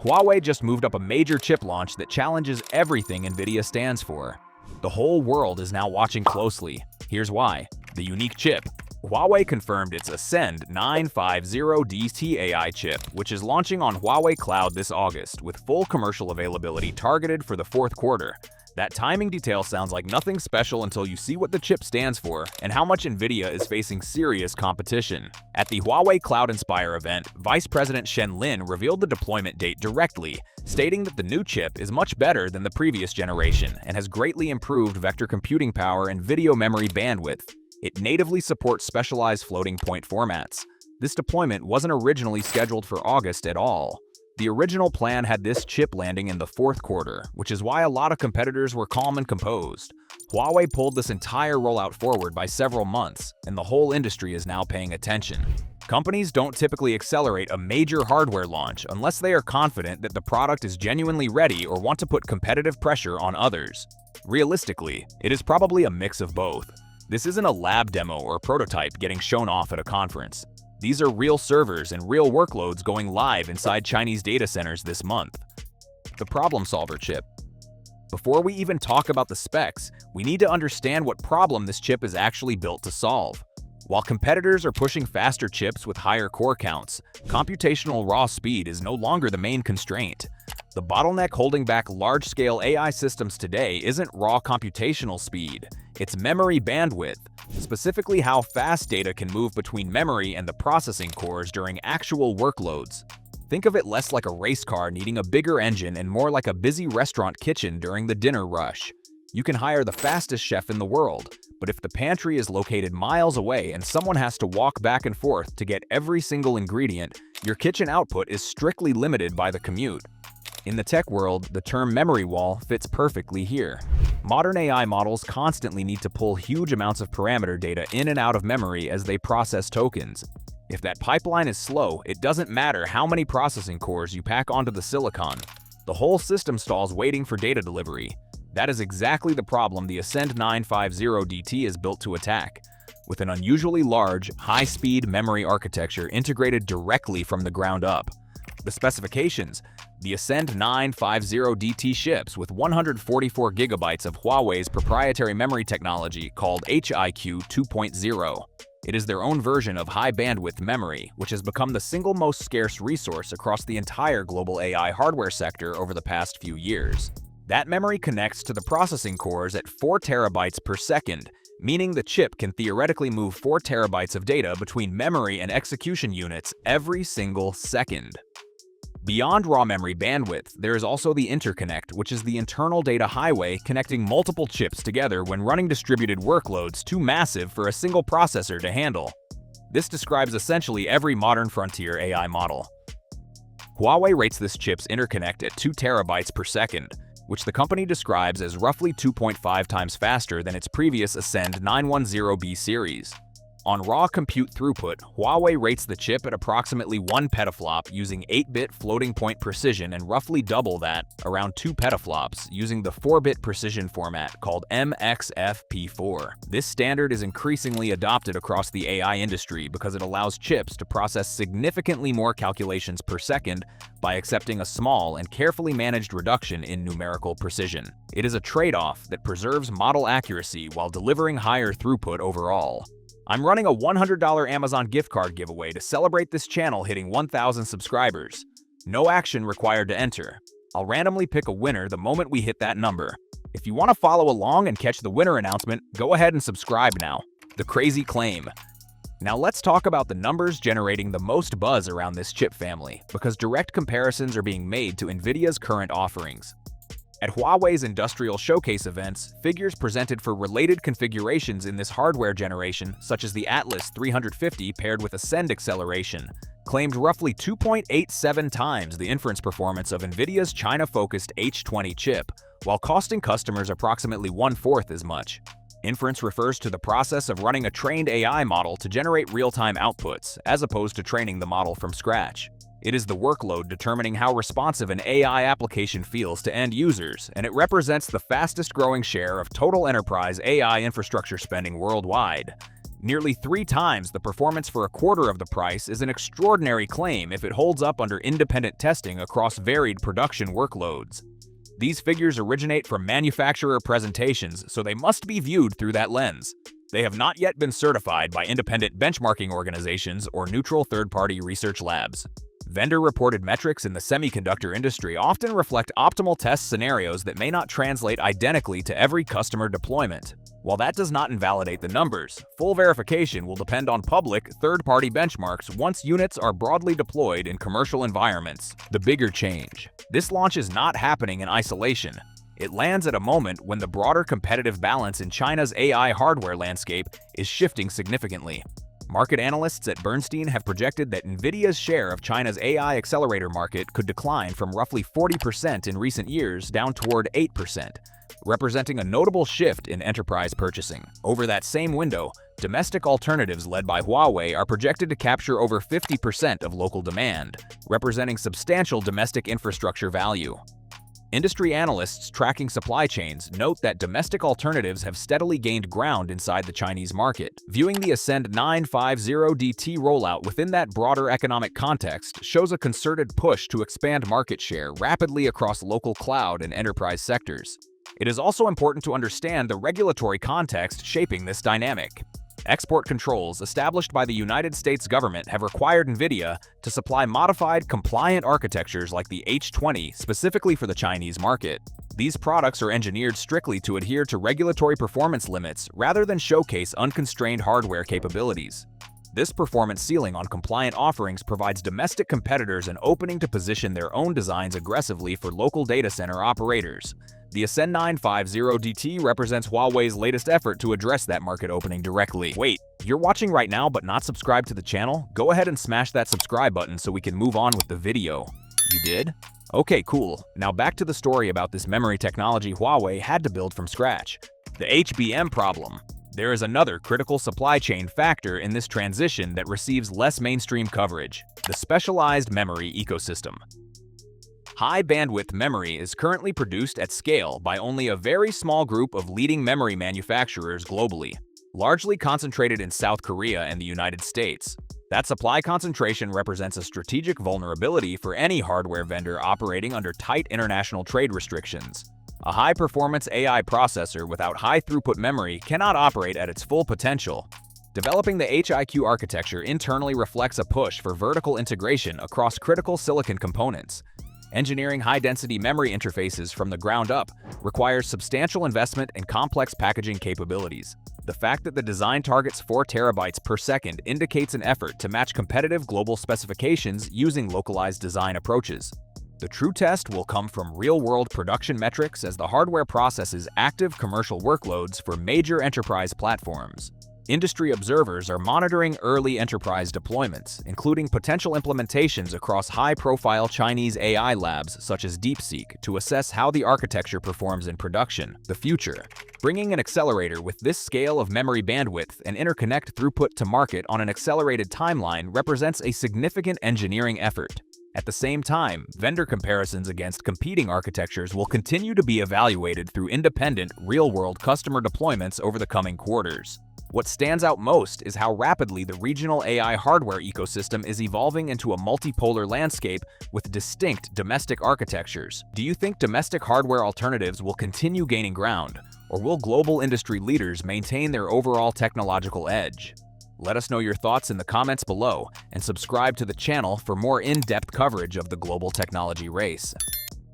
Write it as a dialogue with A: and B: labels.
A: Huawei just moved up a major chip launch that challenges everything Nvidia stands for. The whole world is now watching closely. Here's why. The unique chip. Huawei confirmed its Ascend 950DT AI chip, which is launching on Huawei Cloud this August, with full commercial availability targeted for the fourth quarter. That timing detail sounds like nothing special until you see what the chip stands for and how much Nvidia is facing serious competition. At the Huawei Cloud Inspire event, Vice President Shen Lin revealed the deployment date directly, stating that the new chip is much better than the previous generation and has greatly improved vector computing power and video memory bandwidth. It natively supports specialized floating point formats. This deployment wasn't originally scheduled for August at all. The original plan had this chip landing in the fourth quarter, which is why a lot of competitors were calm and composed. Huawei pulled this entire rollout forward by several months, and the whole industry is now paying attention. Companies don't typically accelerate a major hardware launch unless they are confident that the product is genuinely ready or want to put competitive pressure on others. Realistically, it is probably a mix of both. This isn't a lab demo or prototype getting shown off at a conference. These are real servers and real workloads going live inside Chinese data centers this month. The problem solver chip. Before we even talk about the specs, we need to understand what problem this chip is actually built to solve. While competitors are pushing faster chips with higher core counts, computational raw speed is no longer the main constraint. The bottleneck holding back large-scale AI systems today isn't raw computational speed, it's memory bandwidth, specifically how fast data can move between memory and the processing cores during actual workloads. Think of it less like a race car needing a bigger engine and more like a busy restaurant kitchen during the dinner rush. You can hire the fastest chef in the world, but if the pantry is located miles away and someone has to walk back and forth to get every single ingredient, your kitchen output is strictly limited by the commute. In the tech world, the term memory wall fits perfectly here. Modern AI models constantly need to pull huge amounts of parameter data in and out of memory as they process tokens. If that pipeline is slow, it doesn't matter how many processing cores you pack onto the silicon. The whole system stalls waiting for data delivery. That is exactly the problem the Ascend 950DT is built to attack. With an unusually large, high-speed memory architecture integrated directly from the ground up. The specifications: the Ascend 950DT ships with 144 GB of Huawei's proprietary memory technology called HIQ 2.0. It is their own version of high-bandwidth memory, which has become the single most scarce resource across the entire global AI hardware sector over the past few years. That memory connects to the processing cores at 4 TB per second, meaning the chip can theoretically move 4 TB of data between memory and execution units every single second. Beyond raw memory bandwidth, there is also the interconnect, which is the internal data highway connecting multiple chips together when running distributed workloads too massive for a single processor to handle. This describes essentially every modern frontier AI model. Huawei rates this chip's interconnect at 2 TB per second, which the company describes as roughly 2.5 times faster than its previous Ascend 910B series. On raw compute throughput, Huawei rates the chip at approximately 1 petaflop using 8-bit floating point precision and roughly double that, around 2 petaflops, using the 4-bit precision format called MXFP4. This standard is increasingly adopted across the AI industry because it allows chips to process significantly more calculations per second by accepting a small and carefully managed reduction in numerical precision. It is a trade-off that preserves model accuracy while delivering higher throughput overall. I'm running a $100 Amazon gift card giveaway to celebrate this channel hitting 1,000 subscribers. No action required to enter. I'll randomly pick a winner the moment we hit that number. If you want to follow along and catch the winner announcement, go ahead and subscribe now. The crazy claim. Now let's talk about the numbers generating the most buzz around this chip family, because direct comparisons are being made to Nvidia's current offerings. At Huawei's industrial showcase events, figures presented for related configurations in this hardware generation, such as the Atlas 350 paired with Ascend acceleration, claimed roughly 2.87 times the inference performance of Nvidia's China-focused H20 chip, while costing customers approximately 1/4 as much. Inference refers to the process of running a trained AI model to generate real-time outputs, as opposed to training the model from scratch. It is the workload determining how responsive an AI application feels to end users, and it represents the fastest growing share of total enterprise AI infrastructure spending worldwide. Nearly 3 times the performance for a quarter of the price is an extraordinary claim if it holds up under independent testing across varied production workloads. These figures originate from manufacturer presentations, so they must be viewed through that lens. They have not yet been certified by independent benchmarking organizations or neutral third-party research labs. Vendor-reported metrics in the semiconductor industry often reflect optimal test scenarios that may not translate identically to every customer deployment. While that does not invalidate the numbers, full verification will depend on public, third-party benchmarks once units are broadly deployed in commercial environments. The bigger change. This launch is not happening in isolation. It lands at a moment when the broader competitive balance in China's AI hardware landscape is shifting significantly. Market analysts at Bernstein have projected that Nvidia's share of China's AI accelerator market could decline from roughly 40% in recent years down toward 8%, representing a notable shift in enterprise purchasing. Over that same window, domestic alternatives led by Huawei are projected to capture over 50% of local demand, representing substantial domestic infrastructure value. Industry analysts tracking supply chains note that domestic alternatives have steadily gained ground inside the Chinese market. Viewing the Ascend 950DT rollout within that broader economic context shows a concerted push to expand market share rapidly across local cloud and enterprise sectors. It is also important to understand the regulatory context shaping this dynamic. Export controls established by the United States government have required Nvidia to supply modified, compliant architectures like the H20 specifically for the Chinese market. These products are engineered strictly to adhere to regulatory performance limits rather than showcase unconstrained hardware capabilities. This performance ceiling on compliant offerings provides domestic competitors an opening to position their own designs aggressively for local data center operators. The Ascend 950DT represents Huawei's latest effort to address that market opening directly. Wait, you're watching right now but not subscribed to the channel? Go ahead and smash that subscribe button so we can move on with the video. You did? Okay, cool. Now back to the story about this memory technology Huawei had to build from scratch. The HBM problem. There is another critical supply chain factor in this transition that receives less mainstream coverage: the specialized memory ecosystem. High-bandwidth memory is currently produced at scale by only a very small group of leading memory manufacturers globally, largely concentrated in South Korea and the United States. That supply concentration represents a strategic vulnerability for any hardware vendor operating under tight international trade restrictions. A high-performance AI processor without high-throughput memory cannot operate at its full potential. Developing the HIQ architecture internally reflects a push for vertical integration across critical silicon components. Engineering high-density memory interfaces from the ground up requires substantial investment and complex packaging capabilities. The fact that the design targets 4 terabytes per second indicates an effort to match competitive global specifications using localized design approaches. The true test will come from real-world production metrics as the hardware processes active commercial workloads for major enterprise platforms. Industry observers are monitoring early enterprise deployments, including potential implementations across high-profile Chinese AI labs such as DeepSeek to assess how the architecture performs in production. The future. Bringing an accelerator with this scale of memory bandwidth and interconnect throughput to market on an accelerated timeline represents a significant engineering effort. At the same time, vendor comparisons against competing architectures will continue to be evaluated through independent, real-world customer deployments over the coming quarters. What stands out most is how rapidly the regional AI hardware ecosystem is evolving into a multipolar landscape with distinct domestic architectures. Do you think domestic hardware alternatives will continue gaining ground, or will global industry leaders maintain their overall technological edge? Let us know your thoughts in the comments below, and subscribe to the channel for more in-depth coverage of the global technology race.